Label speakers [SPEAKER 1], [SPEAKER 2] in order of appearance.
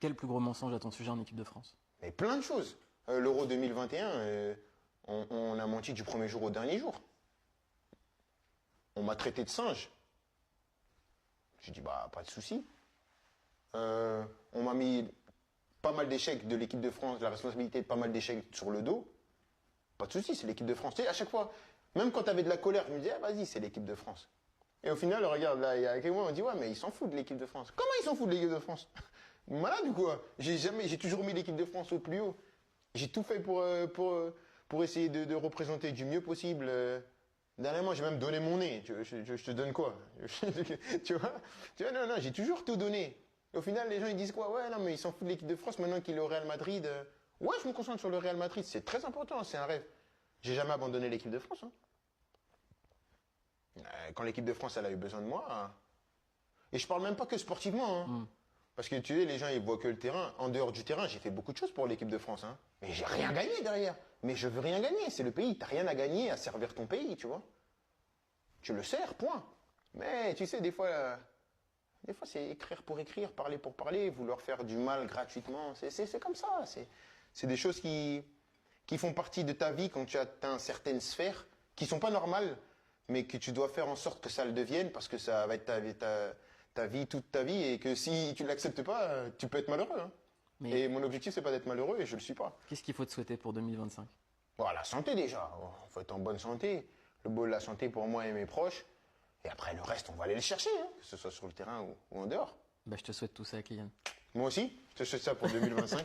[SPEAKER 1] Quel plus gros mensonge à ton sujet en équipe de France?
[SPEAKER 2] Mais plein de choses. L'Euro 2021, on a menti du premier jour au dernier jour. On m'a traité de singe. J'ai dit, bah, pas de souci. On m'a mis pas mal d'échecs de l'équipe de France, la responsabilité de pas mal d'échecs sur le dos. Pas de souci, c'est l'équipe de France. Tu sais, à chaque fois, même quand tu avais de la colère, je me disais, ah, vas-y, c'est l'équipe de France. Et au final, regarde, là, il y a quelques mois, on dit, ouais, mais ils s'en foutent de l'équipe de France. Comment ils s'en foutent de l'équipe de France? Malade ou quoi? J'ai toujours mis l'équipe de France au plus haut. J'ai tout fait pour essayer de représenter du mieux possible. Dernièrement, j'ai même donné mon nez. Je te donne quoi? Tu vois? Non, non, j'ai toujours tout donné. Et au final, les gens, ils disent quoi? Ouais, non, mais ils s'en foutent de l'équipe de France maintenant qu'il est au Real Madrid. Ouais, je me concentre sur le Real Madrid. C'est très important, c'est un rêve. J'ai jamais abandonné l'équipe de France. Hein. Quand l'équipe de France, elle a eu besoin de moi. Hein. Et je parle même pas que sportivement. Hein. Parce que tu sais, les gens, ils voient que le terrain. En dehors du terrain, j'ai fait beaucoup de choses pour l'équipe de France. Hein. Mais j'ai rien gagné derrière. Mais je veux rien gagner. C'est le pays. T'as rien à gagner à servir ton pays, tu vois. Tu le sers, point. Mais tu sais, des fois c'est écrire pour écrire, parler pour parler, vouloir faire du mal gratuitement. C'est comme ça. C'est des choses qui font partie de ta vie quand tu atteins certaines sphères, qui sont pas normales, mais que tu dois faire en sorte que ça le devienne, parce que ça va être ta vie, toute ta vie, et que si tu l'acceptes pas, tu peux être malheureux. Hein.
[SPEAKER 1] Mais
[SPEAKER 2] Et mon objectif, c'est pas d'être malheureux, et je le suis pas.
[SPEAKER 1] qu'est-ce qu'il faut te souhaiter pour 2025?
[SPEAKER 2] Bon, la santé déjà. Faut être en bonne santé. Le beau de la santé pour moi et mes proches. Et après, le reste, on va aller le chercher, hein, que ce soit sur le terrain ou en dehors.
[SPEAKER 1] Bah, je te souhaite tout ça, Kylian.
[SPEAKER 2] Moi aussi, je te souhaite ça pour 2025.